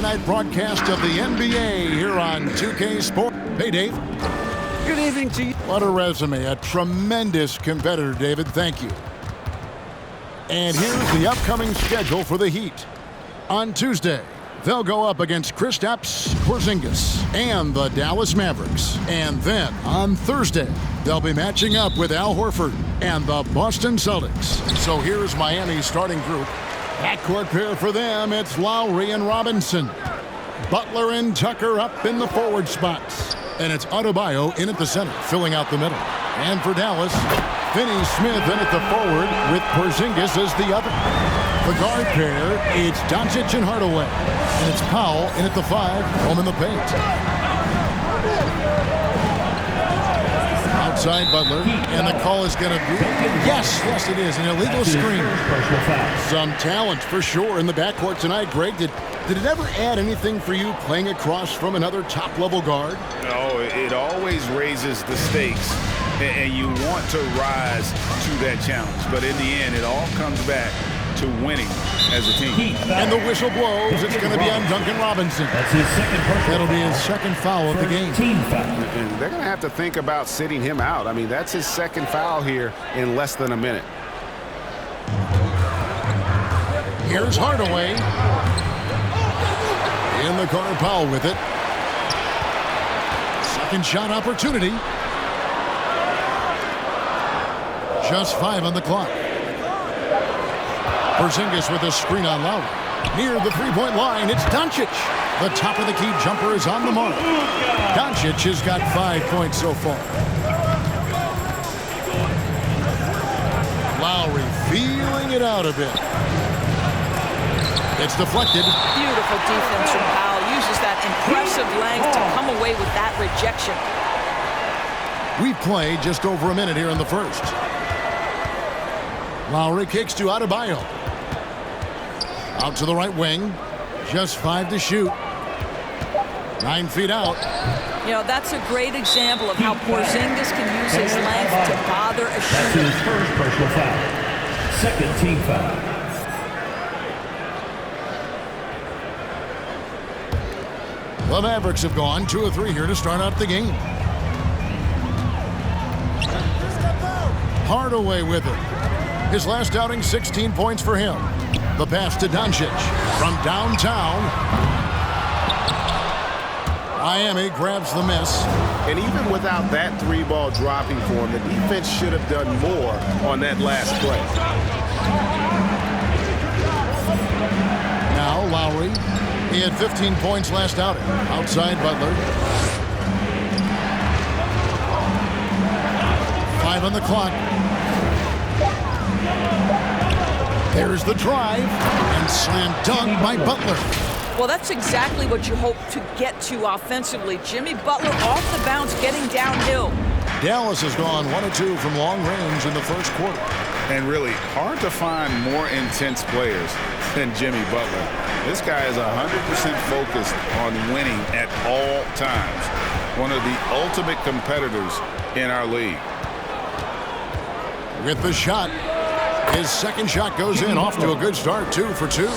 night broadcast of the NBA here on 2K Sports. Hey, Dave. Good evening to you. What a resume. A tremendous competitor, David. Thank you. And here's the upcoming schedule for the Heat. On Tuesday, they'll go up against Kristaps Porzingis and the Dallas Mavericks. And then on Thursday, they'll be matching up with Al Horford and the Boston Celtics. So here's Miami's starting group. Backcourt pair for them, it's Lowry and Robinson. Butler and Tucker up in the forward spots. And it's Adebayo in at the center, filling out the middle. And for Dallas, Finney-Smith in at the forward with Porzingis as the other. The guard pair, it's Doncic and Hardaway. And it's Powell in at the 5, home in the paint. Outside Butler, and the call is going to be, yes, it is, an illegal screen. Some talent for sure in the backcourt tonight. Greg, did it ever add anything for you playing across from another top-level guard? No, it always raises the stakes, and you want to rise to that challenge. But in the end, it all comes back to winning as a team. And the whistle blows. It's going to be on Duncan Robinson. That's his second personal. That'll be his second foul of the game. Team foul. And they're going to have to think about sitting him out. I mean, that's his second foul here in less than a minute. Here's Hardaway. In the corner, Powell with it. Second shot opportunity. Just 5 on the clock. Porzingis with a screen on Lowry. Near the three-point line, it's Doncic. The top of the key jumper is on the mark. Doncic has got 5 points so far. Lowry feeling it out a bit. It's deflected. Beautiful defense from Powell. Uses that impressive length to come away with that rejection. We've played just over a minute here in the first. Lowry kicks to Adebayo. Out to the right wing. Just 5 to shoot. 9 feet out. You know, that's a great example of how Porzingis can use his length to bother a That's shooter. his first personal foul. Second team foul. The Mavericks have gone 2 of 3 here to start out the game. Hardaway with it. His last outing, 16 points for him. The pass to Doncic from downtown. Miami grabs the miss. And even without that 3-ball dropping for him, the defense should have done more on that last play. Now Lowry. He had 15 points last outing. Outside Butler. 5 on the clock. There's the drive, and slam dunk by Butler. Well, that's exactly what you hope to get to offensively. Jimmy Butler off the bounce, getting downhill. Dallas has gone 1 of 2 from long range in the first quarter. And really, hard to find more intense players than Jimmy Butler. This guy is 100% focused on winning at all times. One of the ultimate competitors in our league. With the shot. His second shot goes in, off to a good start, 2 for 2.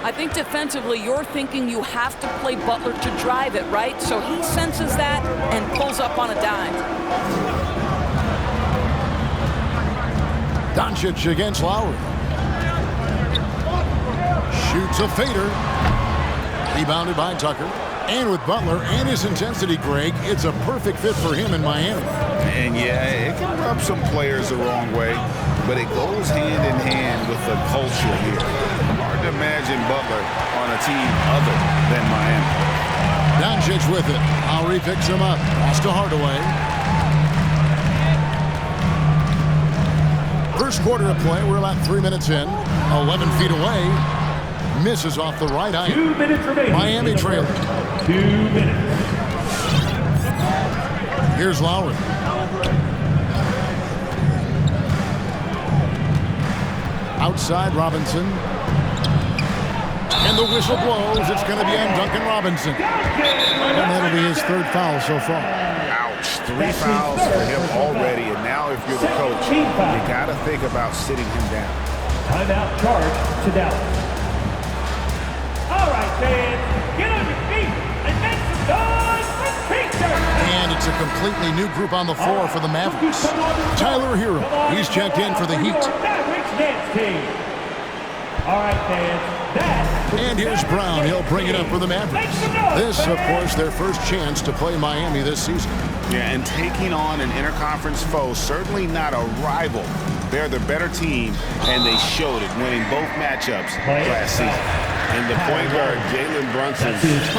I think defensively, you're thinking you have to play Butler to drive it, right? So he senses that and pulls up on a dime. Doncic against Lowry. Shoots a fader. Rebounded by Tucker. And with Butler and his intensity, Greg, it's a perfect fit for him in Miami. And yeah, it can rub some players the wrong way, but it goes hand in hand with the culture here. Hard to imagine Butler on a team other than Miami. Doncic with it. Lowry picks him up. Pass to Hardaway. First quarter of play. We're about 3 minutes in. 11 feet away. Misses off the right eye. 2 minutes remaining. Miami trailing. 2 minutes. Here's Lowry. Outside Robinson. And the whistle blows. It's going to be on Duncan Robinson. And that'll be his 3rd foul so far. Ouch. 3 fouls for him already. And now if you're the coach, you got to think about sitting him down. Timeout charge to Dallas. All right, fans, get completely new group on the floor for the Mavericks. Tyler Hero, he's checked in for the Heat. Mavericks dance team. All right, fans. And here's Brown. He'll bring it up for the Mavericks. This, of course, their first chance to play Miami this season. Yeah, and taking on an interconference foe, certainly not a rival. They're the better team, and they showed it, winning both matchups last season. And the point guard, Jalen Brunson,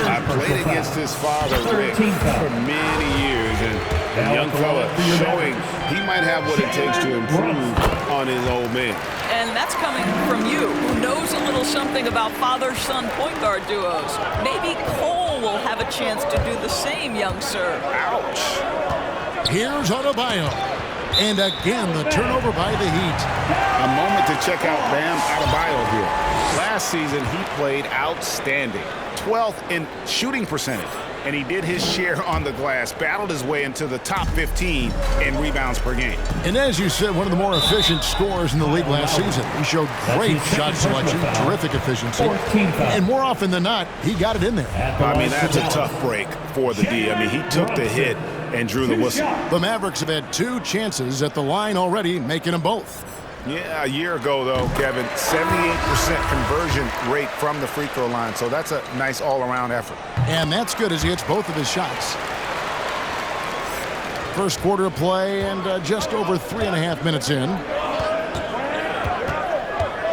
I played against his father, Rick, for many years, and the young fella showing he might have what it takes to improve on his old man. And that's coming from you, who knows a little something about father-son point guard duos. Maybe Cole will have a chance to do the same, young sir. Ouch. Here's Adebayo. And again, the turnover by the Heat. A moment to check out Bam Adebayo here. Last season, he played outstanding. 12th in shooting percentage. And he did his share on the glass, battled his way into the top 15 in rebounds per game. And as you said, one of the more efficient scorers in the league last season. He showed great shot selection, terrific efficiency. And more often than not, he got it in there. I mean, that's a tough break for the D. I mean, he took the hit and drew the whistle. The Mavericks have had 2 chances at the line already, making them both. Yeah, a year ago, though, Kevin, 78% conversion rate from the free throw line. So that's a nice all-around effort. And that's good as he hits both of his shots. First quarter of play and just over 3.5 minutes in.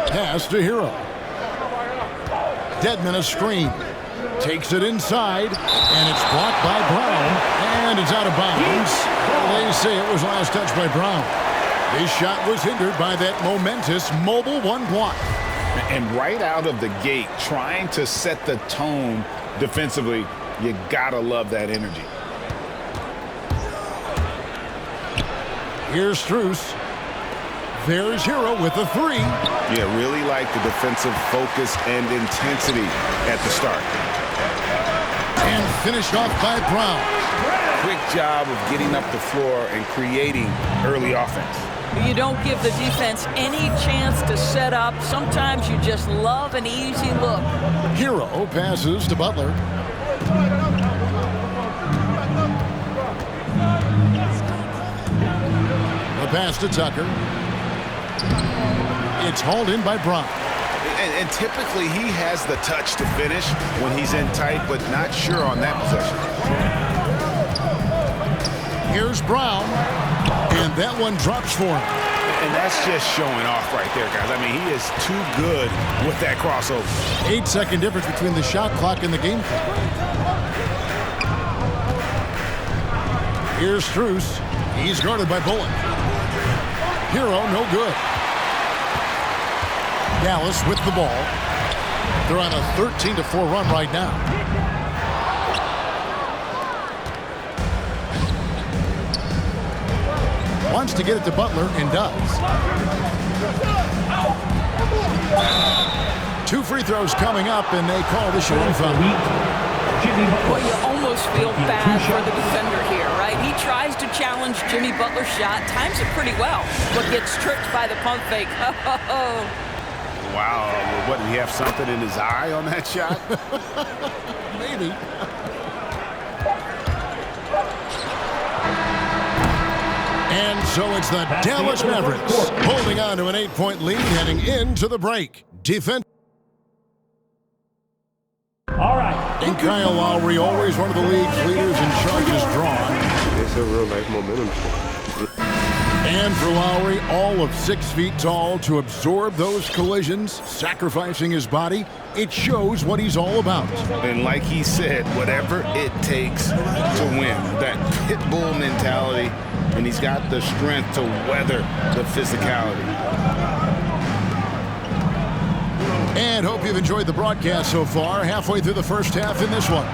Pass to Hero. Dedmon a screen. Takes it inside, and it's blocked by Brown, and it's out of bounds. Well, they say it was last touched by Brown. His shot was hindered by that momentous mobile 1 block. And right out of the gate, trying to set the tone defensively, you gotta love that energy. Here's Strus. There's Hero with the 3. Yeah, really like the defensive focus and intensity at the start. And finished off by Brown. Quick job of getting up the floor and creating early offense. You don't give the defense any chance to set up. Sometimes you just love an easy look. Hero passes to Butler. The pass to Tucker. It's hauled in by Brown. And typically he has the touch to finish when he's in tight, but not sure on that possession. Here's Brown, and that one drops for him. And that's just showing off right there, guys. I mean, he is too good with that crossover. 8-second difference between the shot clock and the game clock. Here's Strus. He's guarded by Bullock. Hero, no good. Dallas with the ball. They're on a 13-4 run right now. Wants to get it to Butler and does. 2 free throws coming up, and they call the shooting foul. Well, you almost feel bad for the defender here, right? He tries to challenge Jimmy Butler's shot, times it pretty well, but gets tricked by the pump fake. Wow, what, did he have something in his eye on that shot? Maybe. And so it's the Dallas Mavericks holding on to an 8-point lead heading into the break. Defense. All right. And Kyle Lowry, always one of the league's leaders in charges drawn. It's a real nice momentum. And for Lowry, all of 6 feet tall, to absorb those collisions, sacrificing his body, it shows what he's all about. And like he said, whatever it takes to win. That pit bull mentality, and he's got the strength to weather the physicality. And hope you've enjoyed the broadcast so far. Halfway through the first half in this one.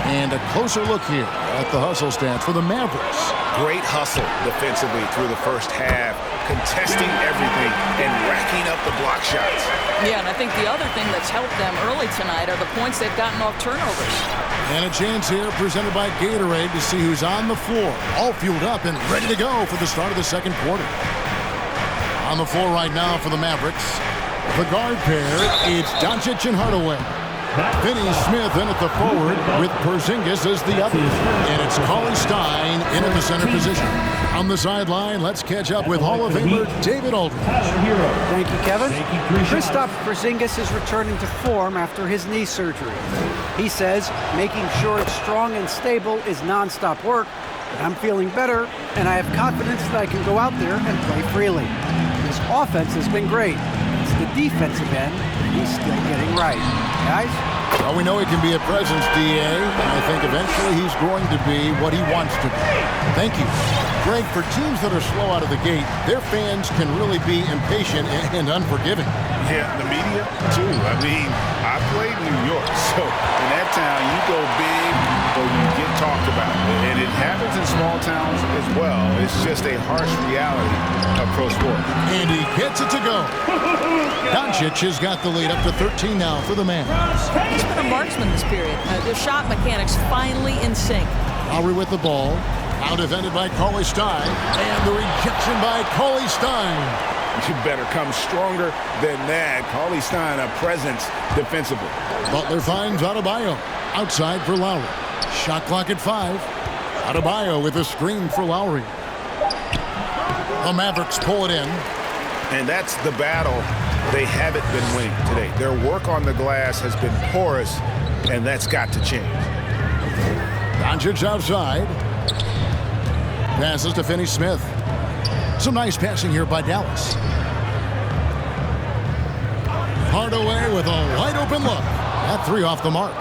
And a closer look here at the hustle stats for the Mavericks. Great hustle defensively through the first half, contesting everything and racking up the block shots. Yeah, and I think the other thing that's helped them early tonight are the points they've gotten off turnovers. And a chance here presented by Gatorade to see who's on the floor, all fueled up and ready to go for the start of the second quarter. On the floor right now for the Mavericks, the guard pair, it's Doncic and Hardaway. Finney Smith in at the forward with Porzingis as the other. And it's Cauley Stein in at the center position. On the sideline, let's catch up with Hall of Famer David Aldridge. Thank you, Kevin. Kristaps Porzingis is returning to form after his knee surgery. He says making sure it's strong and stable is nonstop work, but I'm feeling better, and I have confidence that I can go out there and play freely. His offense has been great. It's the defensive end that he's still getting right. Guys? Well, we know he can be a presence, DA, and I think eventually he's going to be what he wants to be. Thank you. Greg, for teams that are slow out of the gate, their fans can really be impatient and unforgiving. Yeah, the media, too. I mean, I played in New York, so in that town, you go big or you get talked about. And it happens in small towns as well. It's just a harsh reality of pro sport. And he gets it to go. Doncic has got the lead up to 13 now for the Mavs. He's been a marksman this period. Their shot mechanics finally in sync. Lowry with the ball. Now defended by Cauley Stein. And the rejection by Cauley Stein. You better come stronger than that. Cauley Stein, a presence defensively. Butler finds Adebayo. Outside for Lowry. Shot clock at 5. Adebayo with a screen for Lowry. The Mavericks pull it in. And that's the battle they haven't been winning today. Their work on the glass has been porous, and that's got to change. Doncic outside. Passes to Finney Smith. Some nice passing here by Dallas. Hardaway with a wide-open look. That three off the mark.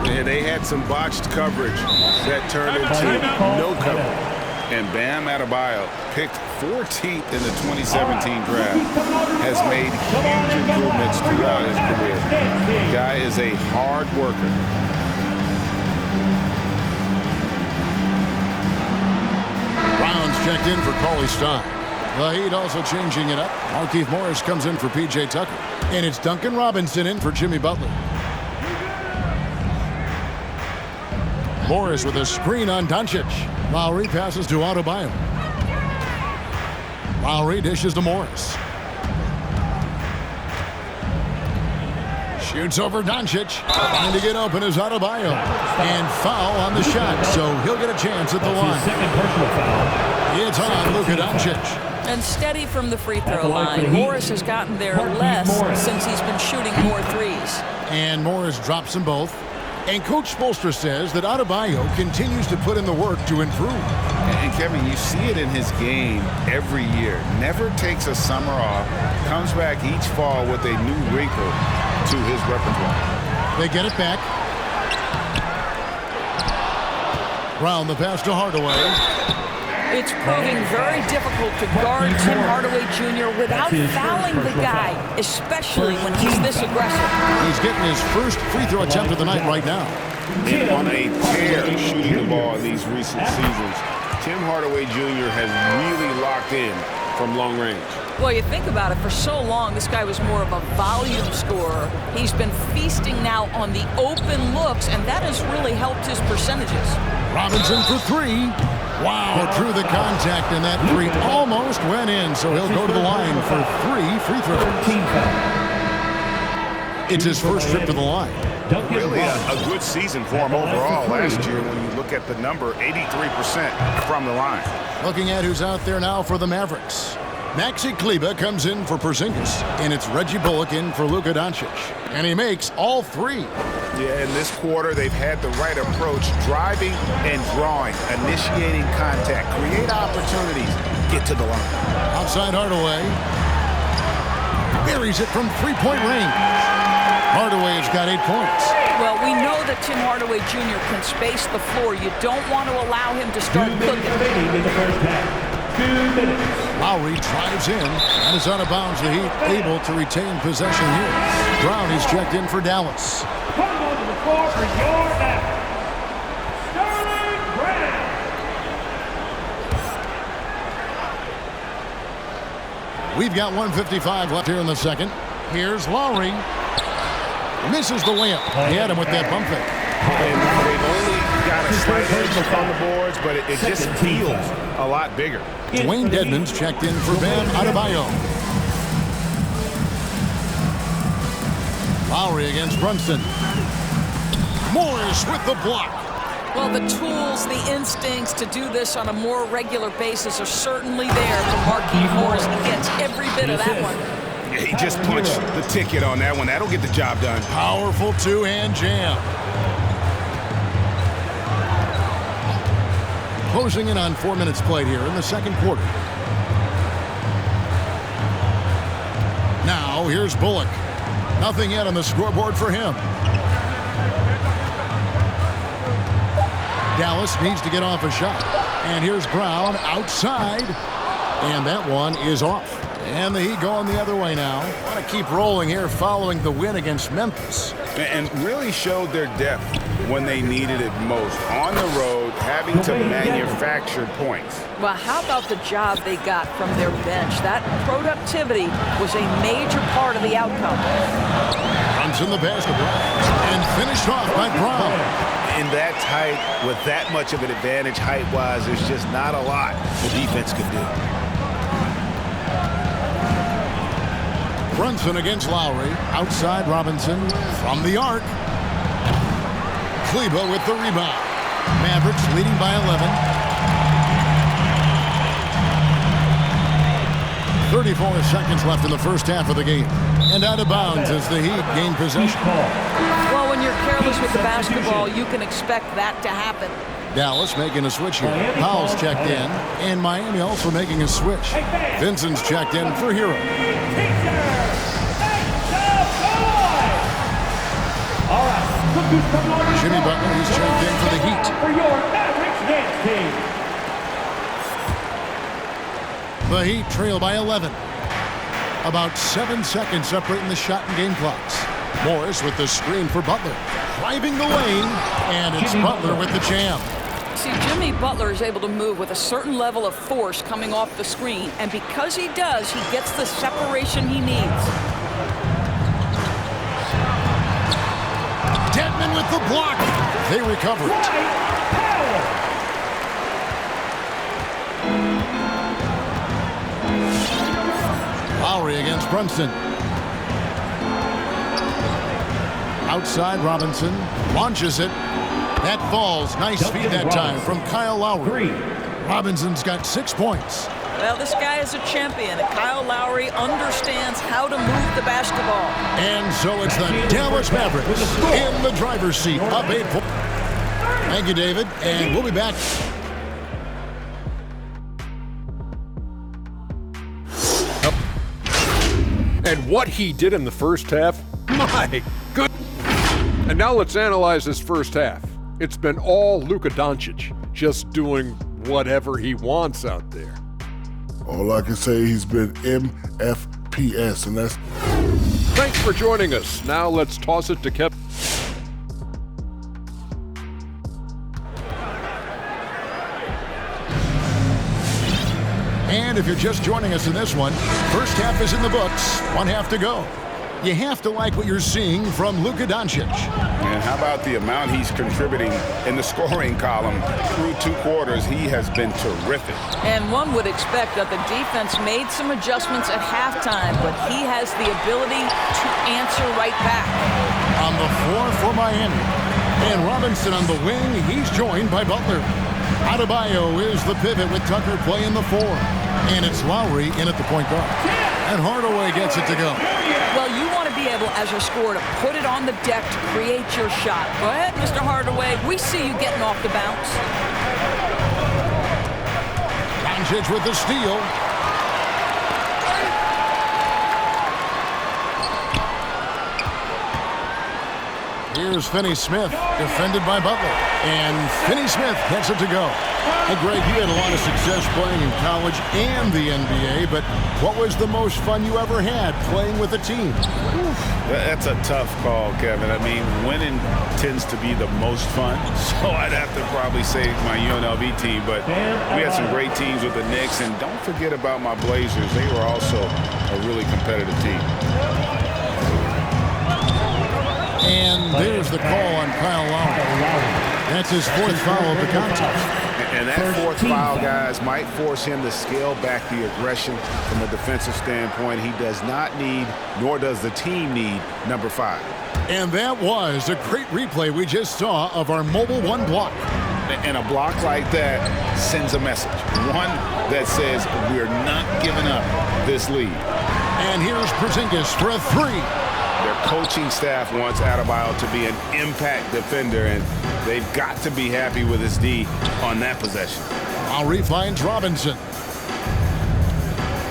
And they had some botched coverage that turned into no coverage. And Bam Adebayo, picked 14th in the 2017 draft, has made huge improvements throughout his career. The guy is a hard worker. Brown's checked in for Cauley Stein. The Heat also changing it up. Markieff Morris comes in for P.J. Tucker. And it's Duncan Robinson in for Jimmy Butler. Morris with a screen on Doncic. Lowry passes to Adebayo. Lowry dishes to Morris. Shoots over Doncic. Trying to get open is Adebayo. And foul on the shot, so he'll get a chance at the line. It's on Luka Doncic. And steady from the free throw line. Morris has gotten there less since he's been shooting more threes. And Morris drops them both. And Coach Spoelstra says that Adebayo continues to put in the work to improve. And Kevin, you see it in his game every year. Never takes a summer off. Comes back each fall with a new wrinkle to his repertoire. They get it back. Brown the pass to Hardaway. It's proving very difficult to guard Tim Hardaway Jr. without fouling the guy, especially when he's this aggressive. He's getting his first free throw attempt of the night right now. And on a tear shooting the ball in these recent seasons, Tim Hardaway Jr. has really locked in from long range. Well, you think about it, for so long, this guy was more of a volume scorer. He's been feasting now on the open looks, and that has really helped his percentages. Robinson for three. Wow, drew the contact, and that three almost went in, so he'll go to the line for 3 free throws. It's his first trip to the line. Really a good season for him overall last year when you look at the number, 83% from the line. Looking at who's out there now for the Mavericks. Maxi Kleber comes in for Porzingis, and it's Reggie Bullock in for Luka Doncic. And he makes all three. Yeah, in this quarter, they've had the right approach, driving and drawing, initiating contact, create opportunities, get to the line. Outside Hardaway. Buries it from three-point range. Hardaway has got 8 points. Well, we know that Tim Hardaway Jr. can space the floor. You don't want to allow him to start cooking. 2 minutes. Lowry drives in and is out of bounds. The Heat able to retain possession here. Brown is checked in for Dallas. Come onto the floor for your Mavericks. Sterling Brown. We've got 1:55 left here in the second. Here's Lowry. Misses the layup. He had him with that bump fake. And they've only got a slight edge on the boards, but it just feels a lot bigger. Dwayne Dedmon's checked in for Bam Adebayo. Lowry against Brunson. Morris with the block. Well, the tools, the instincts to do this on a more regular basis are certainly there for Marquise Morris. He gets every bit of that one. He just punched the ticket on that one. That'll get the job done. Powerful two-hand jam. Closing in on 4 minutes played here in the second quarter. Now, here's Bullock. Nothing yet on the scoreboard for him. Dallas needs to get off a shot. And here's Brown outside. And that one is off. And the Heat going the other way now. Want to keep rolling here following the win against Memphis. And really showed their depth when they needed it most. On the road, having to manufacture points. Well, how about the job they got from their bench? That productivity was a major part of the outcome. Runs in the basketball. And finished off by Brown. In that tight, with that much of an advantage height-wise, there's just not a lot the defense can do. Brunson against Lowry. Outside Robinson from the arc. Kleba with the rebound. Mavericks leading by 11. 34 seconds left in the first half of the game. And out of bounds as the Heat gain possession. Well, when you're careless with the basketball, you can expect that to happen. Dallas making a switch here. Powell's checked in. And Miami also making a switch. Vincent's checked in for Hero. All right, Jimmy Butler, he's checked in for the Heat. For your Mavericks dance team. The Heat trail by 11. About 7 seconds separating the shot and game clocks. Morris with the screen for Butler. Driving the lane, and it's Butler with the jam. See, Jimmy Butler is able to move with a certain level of force coming off the screen, and because he does, he gets the separation he needs. Dedmon with the block. They recover it. Lowry against Brunson. Outside Robinson. Launches it. That falls. Nice feed that time from Kyle Lowry. Robinson's got 6 points. Well, this guy is a champion, and Kyle Lowry understands how to move the basketball. And so it's the Dallas Mavericks in the driver's seat, up 8 points. Thank you, David, and we'll be back. And what he did in the first half, my good. And now let's analyze this first half. It's been all Luka Doncic, just doing whatever he wants out there. All I can say, he's been MFPS, and that's... Thanks for joining us. Now let's toss it to Kevin. And if you're just joining us in this one, first half is in the books, 1 half to go. You have to like what you're seeing from Luka Doncic. And how about the amount he's contributing in the scoring column through 2 quarters? He has been terrific. And one would expect that the defense made some adjustments at halftime, but he has the ability to answer right back. On the floor for Miami. And Robinson on the wing, he's joined by Butler. Adebayo is the pivot with Tucker playing the 4. And it's Lowry in at the point guard. And Hardaway gets it to go. Well, you want to be able, as a scorer, to put it on the deck to create your shot. Go ahead, Mr. Hardaway. We see you getting off the bounce. Doncic with the steal. Here's Finney-Smith, defended by Butler. And Finney-Smith gets it to go. Hey, Greg, you had a lot of success playing in college and the NBA, but what was the most fun you ever had playing with a team? That's a tough call, Kevin. I mean, winning tends to be the most fun, so I'd have to probably say my UNLV team, but we had some great teams with the Knicks, and don't forget about my Blazers. They were also a really competitive team. And there's the call on Kyle Lowry. That's his 4th foul of the contest. And that fourth foul, guys, might force him to scale back the aggression from a defensive standpoint. He does not need, nor does the team need, number 5. And that was a great replay we just saw of our Mobile One block. And a block like that sends a message. One that says we're not giving up this lead. And here's Porzingis for a 3. Their coaching staff wants Adebayo to be an impact defender, and they've got to be happy with his D on that possession. Lowry finds Robinson.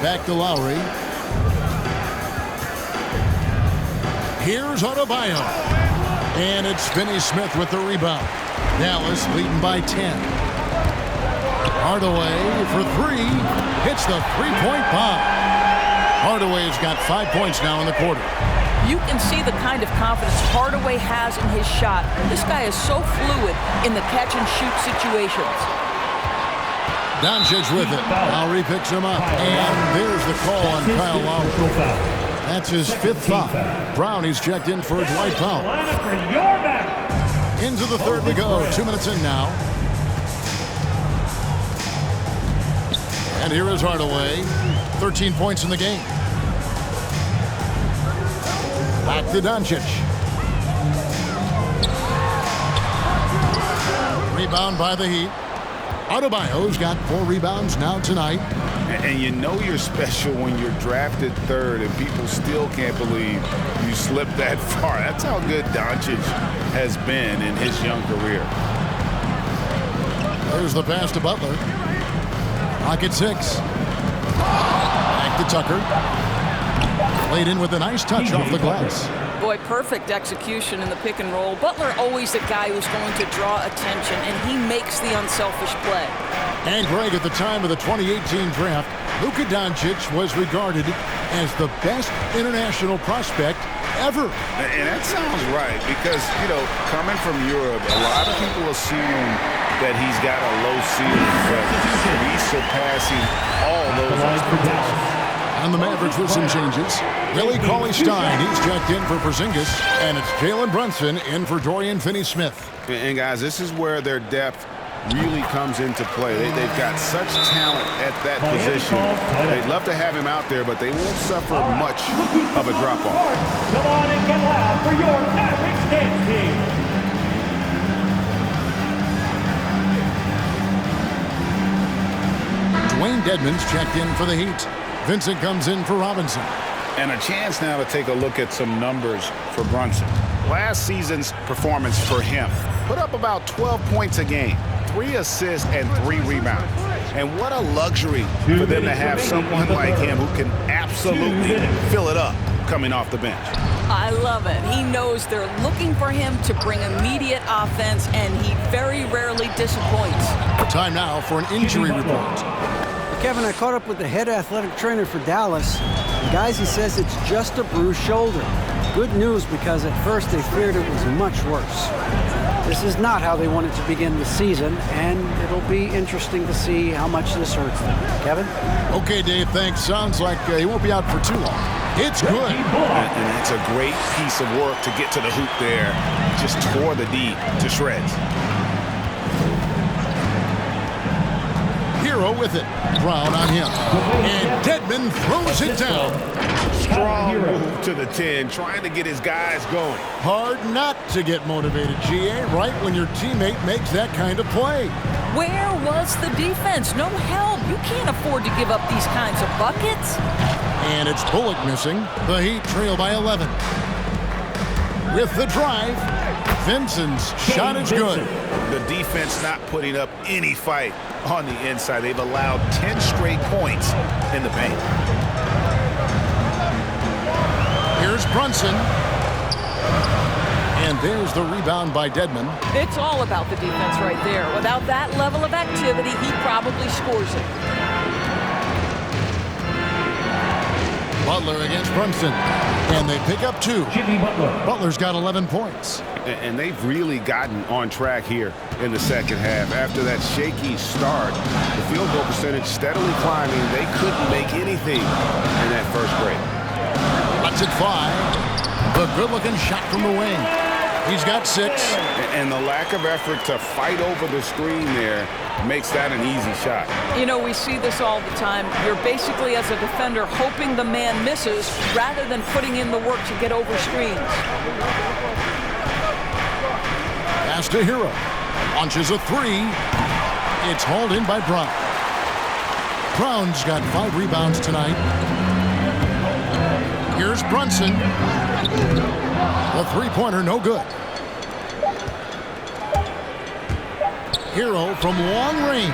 Back to Lowry. Here's Adebayo. And it's Finney Smith with the rebound. Dallas leading by 10. Hardaway for 3. Hits the three-point bomb. Hardaway's got 5 points now in the quarter. You can see the kind of confidence Hardaway has in his shot. This guy is so fluid in the catch-and-shoot situations. Doncic with it. Lowry picks him up. And there's the call on Kyle Lowry. That's his 5th foul. Brownie's checked in for Dwight Powell. Into the third we go. 2 minutes in now. And here is Hardaway. 13 points in the game. Back to Doncic. Rebound by the Heat. Adebayo's got 4 rebounds now tonight. And you know you're special when you're drafted 3rd and people still can't believe you slipped that far. That's how good Doncic has been in his young career. There's the pass to Butler. Pocket 6. Back to Tucker. Played in with a nice touch off the glass. Boy, perfect execution in the pick and roll. Butler always the guy who's going to draw attention, and he makes the unselfish play. And Greg, at the time of the 2018 draft, Luka Doncic was regarded as the best international prospect ever. And that sounds right because, you know, coming from Europe, a lot of people assume that he's got a low ceiling, but he's surpassing all those expectations. And the Mavericks with some changes. Billy Cauley-Stein, he's checked in for Porzingis, and it's Jalen Brunson in for Dorian Finney-Smith. And guys, this is where their depth really comes into play. They've got such talent at that position. They'd love to have him out there, but they won't suffer much of a drop-off. Come on and get loud for your Mavericks dance team. Dwayne Dedmon's checked in for the Heat. Vincent comes in for Robinson. And a chance now to take a look at some numbers for Brunson. Last season's performance for him put up about 12 points a game, 3 assists and 3 rebounds. And what a luxury for them to have someone like him who can absolutely fill it up coming off the bench. I love it. He knows they're looking for him to bring immediate offense, and he very rarely disappoints. Time now for an injury report. Kevin, I caught up with the head athletic trainer for Dallas. And guys, he says it's just a bruised shoulder. Good news, because at first they feared it was much worse. This is not how they wanted to begin the season, and it'll be interesting to see how much this hurts them. Kevin? Okay, Dave, thanks. Sounds like he won't be out for too long. It's good. And it's a great piece of work to get to the hoop there. Just tore the D to shreds. Hero with it. Brown on him. And Dedmon throws it down. Strong move to the 10, trying to get his guys going. Hard not to get motivated, GA, right when your teammate makes that kind of play. Where was the defense? No help. You can't afford to give up these kinds of buckets. And it's Bullock missing. The Heat trail by 11. With the drive, Vincent's shot is good. The defense not putting up any fight on the inside. They've allowed 10 straight points in the paint. Here's Brunson. And there's the rebound by Dedmon. It's all about the defense right there. Without that level of activity, he probably scores it. Butler against Brunson. And they pick up 2. Jimmy Butler. Butler's got 11 points. And they've really gotten on track here in the second half. After that shaky start, the field goal percentage steadily climbing. They couldn't make anything in that first break. That's at 5. The good-looking shot from the wing. He's got 6. And the lack of effort to fight over the screen there makes that an easy shot. You know, we see this all the time. You're basically, as a defender, hoping the man misses rather than putting in the work to get over screens. Pass to Hero. Launches a 3. It's hauled in by Brown. Brown's got 5 rebounds tonight. Here's Brunson. The three-pointer, no good. Hero from long range.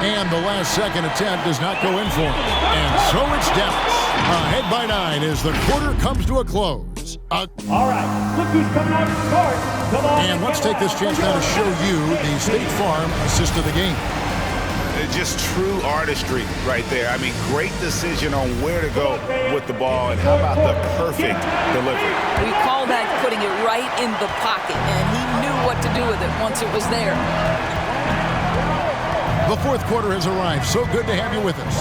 And the last-second attempt does not go in for him. And so it's Dallas. Ahead by 9 as the quarter comes to a close. All right, look who's coming out to start. Come on. And let's take this chance now to show you the State Farm assist of the game. Just true artistry right there. I mean, great decision on where to go with the ball, and how about the perfect delivery? We call that putting it right in the pocket, and he knew what to do with it once it was there. The fourth quarter has arrived. So good to have you with us.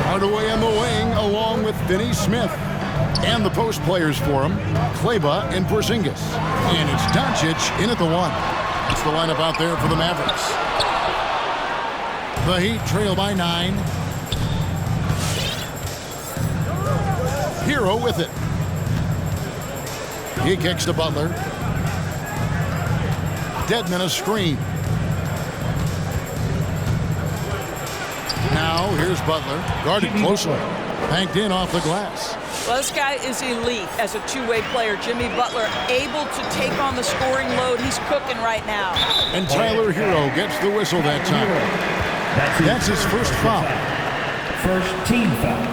Hardaway on the wing, along with Finney Smith. And the post players for him, Kleba and Porzingis. And it's Doncic in at the 1. That's the lineup out there for the Mavericks. The Heat trail by 9. Hero with it. He kicks to Butler. Dedmon a screen. Now here's Butler, guarded closely. Banked in off the glass. Well, this guy is elite as a two-way player. Jimmy Butler able to take on the scoring load. He's cooking right now. And Tyler Hero gets the whistle that time. That's his first foul. First team foul.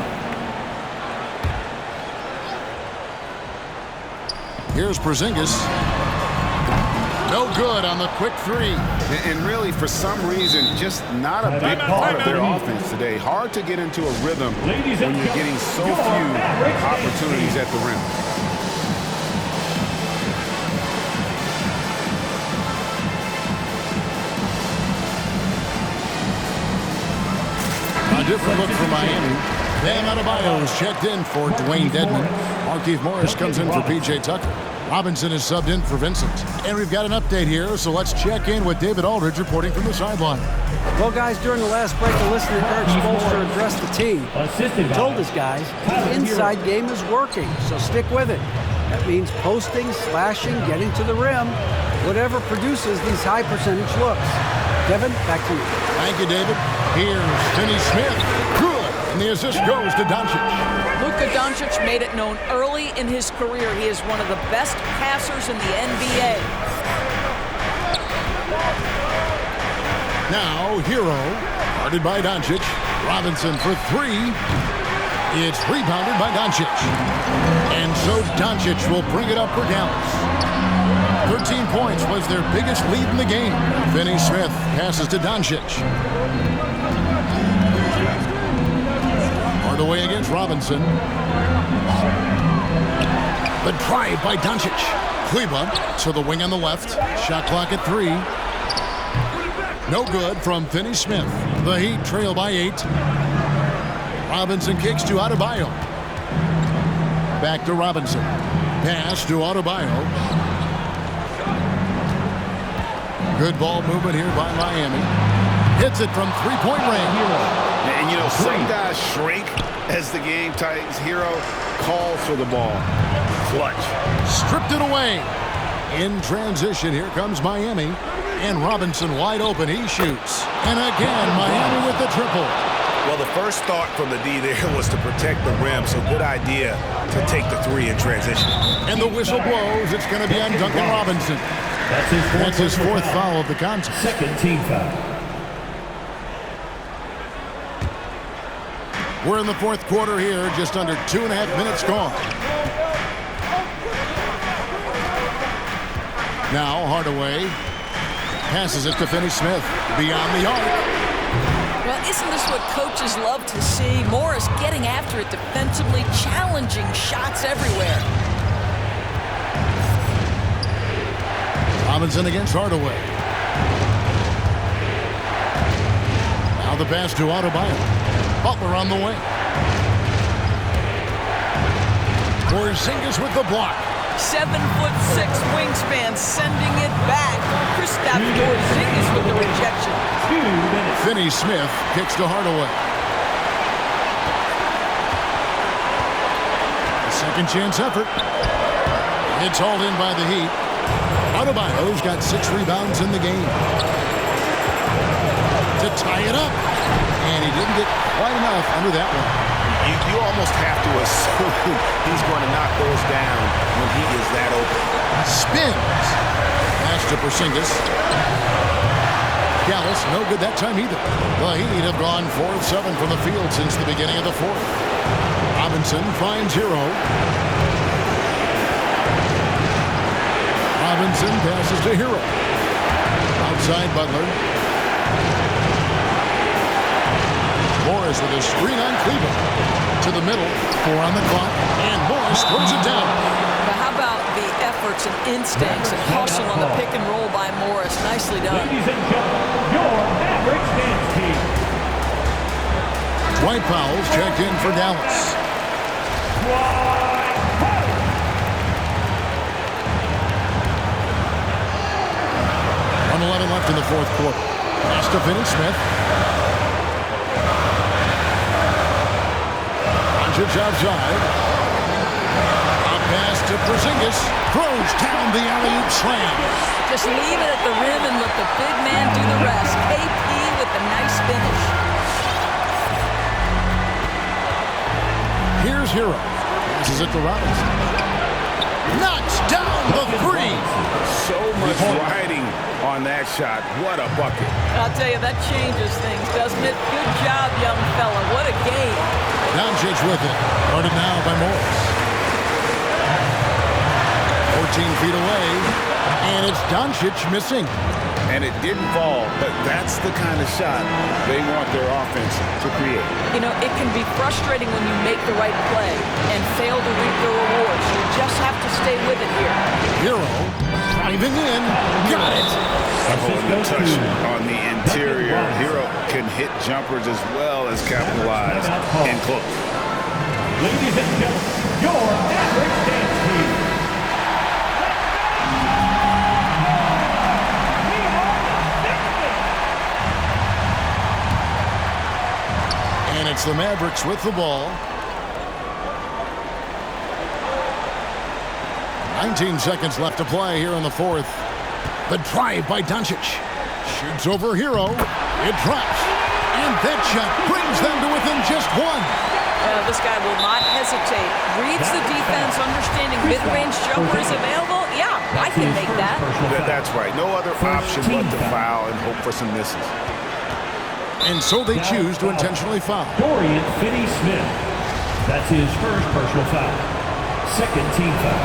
Here's Porzingis. No good on the quick 3. And really, for some reason, just not a big part of their offense today. Hard to get into a rhythm when you're getting so few opportunities at the rim. A different look for Miami. Bam Adebayo's checked in for Dwayne Dedmon. Markieff Morris comes in for P.J. Tucker. Robinson is subbed in for Vincent. And we've got an update here, so let's check in with David Aldridge reporting from the sideline. Well, guys, during the last break, I listened to Eric Spoelstra address the team. He told his guys the inside game is working, so stick with it. That means posting, slashing, getting to the rim, whatever produces these high percentage looks. Kevin, back to you. Thank you, David. Here's Finney Smith. Good. And the assist goes to Doncic. Luka Doncic made it known early in his career he is one of the best passers in the NBA. Now, Hero, guarded by Doncic. Robinson for 3. It's rebounded by Doncic. And so Doncic will bring it up for Dallas. 13 points was their biggest lead in the game. Finney Smith passes to Doncic. Hardaway against Robinson. The drive by Doncic. Kleba to the wing on the left. Shot clock at 3. No good from Finney Smith. The Heat trail by 8. Robinson kicks to Adebayo. Back to Robinson. Pass to Adebayo. Good ball movement here by Miami. Hits it from three-point range. And, you know, some guys shrink as the game tightens. Hero calls for the ball. Clutch. Stripped it away. In transition, here comes Miami. And Robinson wide open. He shoots. And again, Miami with the triple. Well, the first thought from the D there was to protect the rim, so good idea to take the 3 in transition. And the whistle blows. It's going to be on Duncan Robinson. That's his fourth foul of the contest. Second team foul. We're in the fourth quarter here, just under 2.5 minutes gone. Now Hardaway passes it to Finney Smith beyond the arc. Well, isn't this what coaches love to see? Morris getting after it defensively, challenging shots everywhere. Robinson against Hardaway. Now the pass to Adebayo. Butler on the wing. Porzingis with the block. 7'6" wingspan sending it back. Kristaps Porzingis with the rejection. 2 minutes. Finney Smith kicks to Hardaway. A second chance effort. It's hauled in by the Heat. Adebayo's got 6 rebounds in the game. To tie it up. And he didn't get quite enough under that one. You almost have to assume he's going to knock those down when he is that open. Spins. Pass to Porzingis. Gallus, no good that time either. The Heat have gone 4 of 7 from the field since the beginning of the fourth. Robinson finds Hero. Robinson passes to Hero. Outside Butler. Morris with a screen on Cleveland. To the middle. 4 on the clock. And Morris throws it down. But how about the efforts and instincts and hustle on the pick and roll by Morris? Nicely done. Ladies and gentlemen, your Mavericks dance team. Dwight Powell's checked in for Dallas. 1:11 left in the fourth quarter. Pass to Finney Smith. Doncic outside. A pass to Porzingis. Throws down the alley-oop slam. Just leave it at the rim and let the big man do the rest. KP with a nice finish. Here's Hero. Passes it to Robinson. Knocks down the 3. So much riding on that shot. What a bucket. I'll tell you, that changes things, doesn't it? Good job, young fella. What a game. Doncic with it. Guarded now by Morris. 14 feet away. And it's Doncic missing. And it didn't fall, but that's the kind of shot they want their offense to create. You know, it can be frustrating when you make the right play and fail to reap the rewards. You just have to stay with it here. Hero driving in. Got it. Holding the touch on the interior. Hero can hit jumpers as well as capitalize and close. Ladies and gentlemen, your Mavericks dance team. And it's the Mavericks with the ball. 19 seconds left to play here in the fourth. The drive by Doncic. Shoots over Hero. It drops. And that shot brings them to within just 1. This guy will not hesitate. Reads the defense, understanding mid-range jumper is available. Yeah, I can make that. That's right. No other option but to foul and hope for some misses. And so they choose to intentionally foul. Dorian Finney-Smith. That's his first personal foul. Second team foul.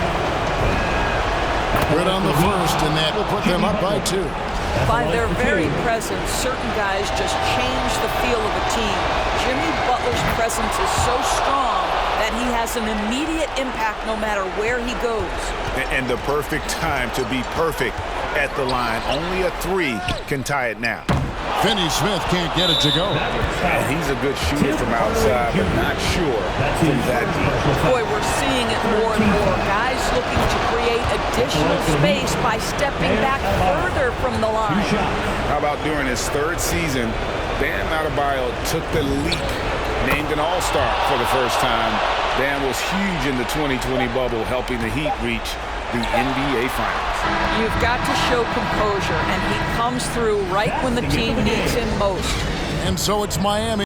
Good on the first, and that will put them up by 2. By their very presence, certain guys just change the feel of a team. Jimmy Butler's presence is so strong that he has an immediate impact no matter where he goes. And the perfect time to be perfect at the line. Only a 3 can tie it now. Finney Smith can't get it to go. And he's a good shooter from outside, but not sure from that deep. Boy, we're seeing it more and more. Guys looking to create additional space by stepping back further from the line. How about during his 3rd season, Bam Adebayo took the leap, named an All-Star for the first time. Bam was huge in the 2020 bubble, helping the Heat reach the NBA Finals. You've got to show composure, and he comes through right when the team needs him most. And so it's Miami.